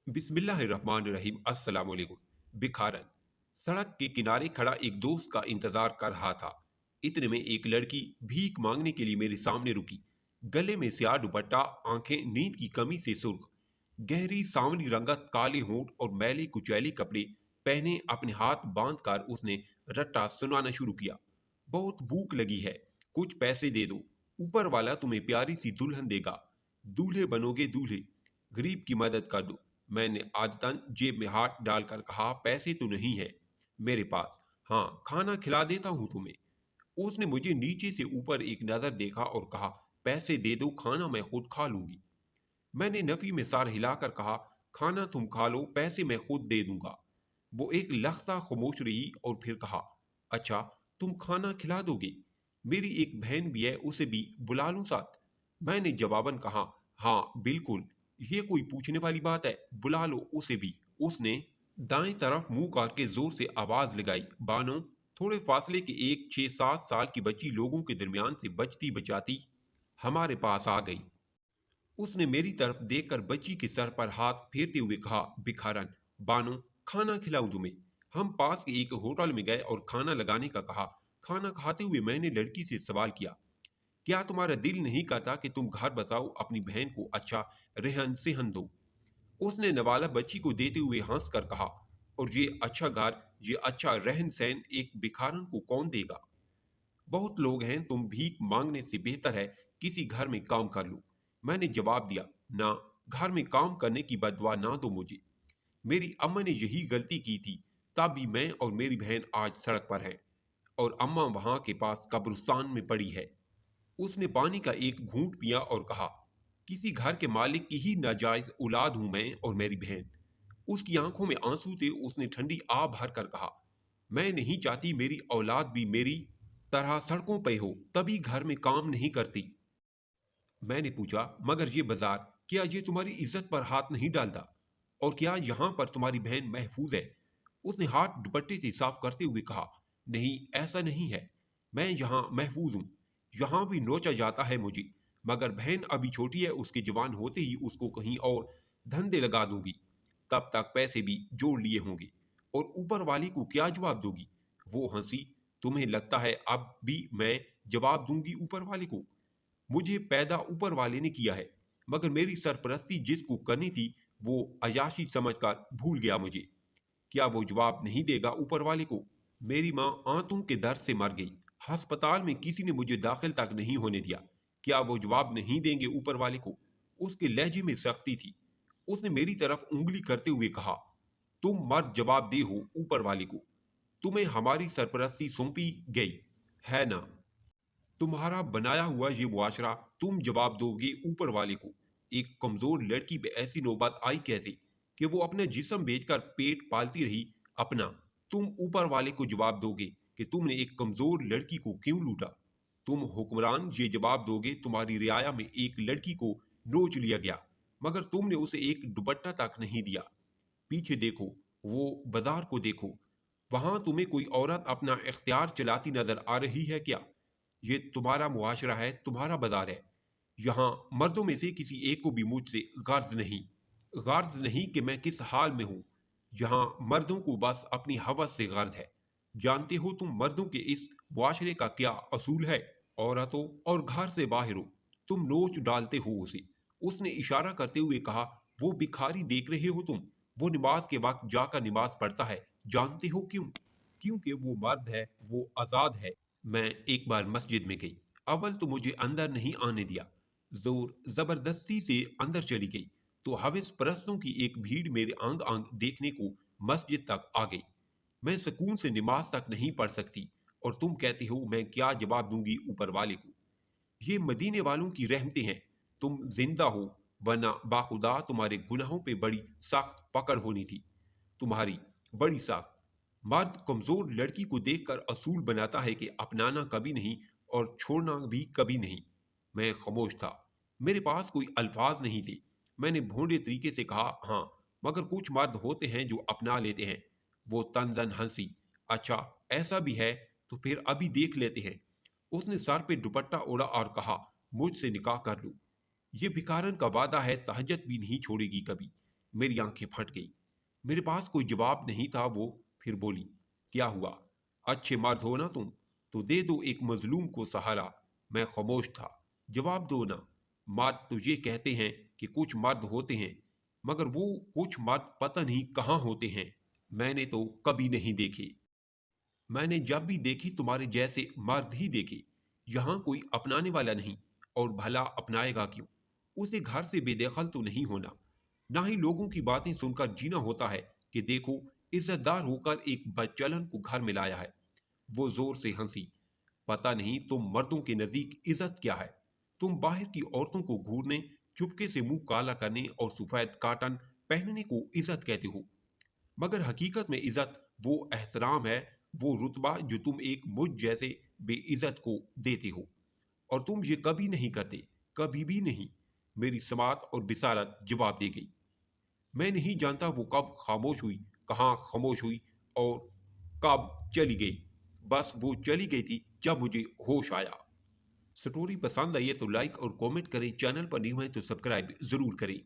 बिस्मिल्लाहिर्रहमानिर्रहीम। अस्सलाम वालेकुम। भिखारन सड़क के किनारे खड़ा एक दोस्त का इंतजार कर रहा था। इतने में एक लड़की भीख मांगने के लिए मेरे सामने रुकी। गले में स्याह दुपट्टा, आंखें नींद की कमी से सुर्ख, गहरी सांवली रंगत, काले होंठ और मैले कुचैले कपड़े पहने अपने हाथ बांध कर उसने रट्टा सुनाना शुरू किया। बहुत भूख लगी है, कुछ पैसे दे दो, ऊपर वाला तुम्हें प्यारी सी दुल्हन देगा, दूल्हे बनोगे दूल्हे, गरीब की मदद कर दो। मैंने आदतन जेब में हाथ डालकर कहा, पैसे तो नहीं है मेरे पास। हाँ, खाना खिला देता हूँ तुम्हें। उसने मुझे नीचे से ऊपर एक नजर देखा और कहा, पैसे दे दो, खाना मैं खुद खा लूंगी। मैंने नफी में सार हिलाकर कहा, खाना तुम खा लो, पैसे मैं खुद दे दूंगा। वो एक लख्ता खामोश रही और फिर कहा, अच्छा, तुम खाना खिला दोगे? मेरी एक बहन भी है, उसे भी बुला लूं साथ? मैंने जवाबन कहा, हाँ बिल्कुल, ये कोई पूछने वाली बात है, बुला लो उसे भी। उसने दाएं तरफ मुंह करके जोर से आवाज लगाई, बानो। थोड़े फासले के एक 6-7 साल की बच्ची लोगों के दरमियान से बचती बचाती हमारे पास आ गई। उसने मेरी तरफ देखकर बच्ची के सर पर हाथ फेरते हुए कहा, भिखारन, बानो, खाना खिलाऊं तुम्हें? हम पास के एक होटल में गए और खाना लगाने का कहा। खाना खाते हुए मैंने लड़की से सवाल किया, क्या तुम्हारा दिल नहीं करता कि तुम घर बसाओ, अपनी बहन को अच्छा रहन सहन दो? उसने नवाला बच्ची को देते हुए हंस कर कहा, और ये अच्छा घर, ये अच्छा रहन सहन एक भिखारन को कौन देगा? बहुत लोग हैं, तुम भीख मांगने से बेहतर है किसी घर में काम कर लो। मैंने जवाब दिया, ना, घर में काम करने की बददुआ ना दो मुझे। मेरी अम्मा ने यही गलती की थी, तब भी मैं और मेरी बहन आज सड़क पर हैं, और अम्मा वहां के पास कब्रिस्तान में पड़ी है। उसने पानी का एक घूंट पिया और कहा, किसी घर के मालिक की ही नाजायज औलाद हूं मैं और मेरी बहन। उसकी आंखों में आंसू थे। उसने ठंडी आ भर कर कहा, मैं नहीं चाहती मेरी औलाद भी मेरी तरह सड़कों पे हो, तभी घर में काम नहीं करती। मैंने पूछा, मगर ये बाजार, क्या ये तुम्हारी इज्जत पर हाथ नहीं डालता? और क्या यहां पर तुम्हारी बहन महफूज है? उसने हाथ दुपट्टे से साफ करते हुए कहा, नहीं, ऐसा नहीं है, मैं यहाँ महफूज हूँ। यहाँ भी नोचा जाता है मुझे, मगर बहन अभी छोटी है, उसके जवान होते ही उसको कहीं और धंधे लगा दूंगी। तब तक पैसे भी जोड़ लिए होंगे, और ऊपर वाली को क्या जवाब दोगी? वो हंसी। तुम्हें लगता है अब भी मैं जवाब दूंगी ऊपर वाले को? मुझे पैदा ऊपर वाले ने किया है, मगर मेरी सरपरस्ती जिसको करनी थी, वो अयाशी समझकर भूल गया मुझे। क्या वो जवाब नहीं देगा ऊपर वाले को? मेरी माँ आंतों के दर्द से मर गई, अस्पताल में किसी ने मुझे दाखिल तक नहीं होने दिया। क्या वो जवाब नहीं देंगे ऊपर वाले को? उसके लहजे में सख्ती थी। उसने मेरी तरफ उंगली करते हुए कहा, तुम मर्द जवाब दे हो ऊपर वाले को, तुम्हें हमारी सरपरस्ती सौंपी गई है ना? तुम्हारा बनाया हुआ ये मुआशरा, तुम जवाब दोगे ऊपर वाले को? एक कमजोर लड़की पे ऐसी नौबत आई कैसे कि वो अपना जिस्म बेचकर पेट पालती रही अपना? तुम ऊपर वाले को जवाब दोगे कि तुमने एक कमजोर लड़की को क्यों लूटा? तुम हुक्मरान ये जवाब दोगे, तुम्हारी रियाया में एक लड़की को नोच लिया गया, मगर तुमने उसे एक दुपट्टा तक नहीं दिया। पीछे देखो, वो बाजार को देखो, वहां तुम्हें कोई औरत अपना इख्तियार चलाती नजर आ रही है क्या? ये तुम्हारा मुआशरा है, तुम्हारा बाजार है। यहाँ मर्दों में से किसी एक को भी मुझसे गर्ज नहीं कि मैं किस हाल में हूँ। यहाँ मर्दों को बस अपनी हवस से गर्ज है। जानते हो तुम मर्दों के इस मुआशरे का क्या असूल है? औरतों और घर से बाहर हो, तुम नोच डालते हो उसे। उसने इशारा करते हुए कहा, वो भिखारी देख रहे हो तुम, वो नमाज के वक्त जाकर नमाज पढ़ता है। जानते हो क्यों? क्योंकि वो मर्द है, वो आजाद है। मैं एक बार मस्जिद में गई। अव्वल तो मुझे अंदर नहीं आने दिया, जोर जबरदस्ती से अंदर चली गई, तो हविस परस्तों की एक भीड़ मेरे आंग आंग देखने को मस्जिद तक आ गई। मैं सुकून से नमाज तक नहीं पढ़ सकती, और तुम कहते हो मैं क्या जवाब दूंगी ऊपर वाले को? ये मदीने वालों की रहमतें हैं, तुम जिंदा हो, वरना बाखुदा तुम्हारे गुनाहों पे बड़ी सख्त पकड़ होनी थी, तुम्हारी, बड़ी सख्त। मर्द कमजोर लड़की को देखकर असूल बनाता है कि अपनाना कभी नहीं और छोड़ना भी कभी नहीं। मैं खामोश था, मेरे पास कोई अल्फाज नहीं थे। मैंने भोंडे तरीके से कहा, हाँ, मगर कुछ मर्द होते हैं जो अपना लेते हैं। वो तंजन हंसी, अच्छा, ऐसा भी है, तो फिर अभी देख लेते हैं। उसने सर पे दुपट्टा ओढ़ा और कहा, मुझसे निकाह कर लो। ये भिखारन का वादा है, तहज्जुद भी नहीं छोड़ेगी कभी। मेरी आंखें फट गई। मेरे पास कोई जवाब नहीं था। वो फिर बोली, क्या हुआ? अच्छे मर्द हो ना तुम, तो दे दो एक मजलूम को सहारा। मैं खामोश था। जवाब दो ना। मर्द तो ये कहते हैं कि कुछ मर्द होते हैं, मगर वो कुछ मर्द पता नहीं कहाँ होते हैं। मैंने तो कभी नहीं देखे। मैंने जब भी देखी तुम्हारे जैसे मर्द ही देखे। यहाँ कोई अपनाने वाला नहीं, और भला अपनाएगा क्यों? उसे घर से बेदखल तो नहीं होना, ना ही लोगों की बातें सुनकर जीना होता है कि देखो, इज्जतदार होकर एक बदचलन को घर में लाया है। वो जोर से हंसी। पता नहीं तुम मर्दों के नजदीक इज्जत क्या है। तुम बाहर की औरतों को घूरने, चुपके से मुंह काला करने और सफेद काटन पहनने को इज्जत कहते हो, मगर हकीकत में इज्जत वो एहतराम है, वो रुतबा जो तुम एक मुझ जैसे बेइज्जत को देते हो। और तुम ये कभी नहीं करते, कभी भी नहीं। मेरी समात और बिसारत जवाब दे गई। मैं नहीं जानता वो कब खामोश हुई, कहाँ खामोश हुई, और कब चली गई। बस वो चली गई थी जब मुझे होश आया। स्टोरी पसंद आई है तो लाइक और कमेंट करें, चैनल पर न्यू है तो सब्सक्राइब जरूर करें।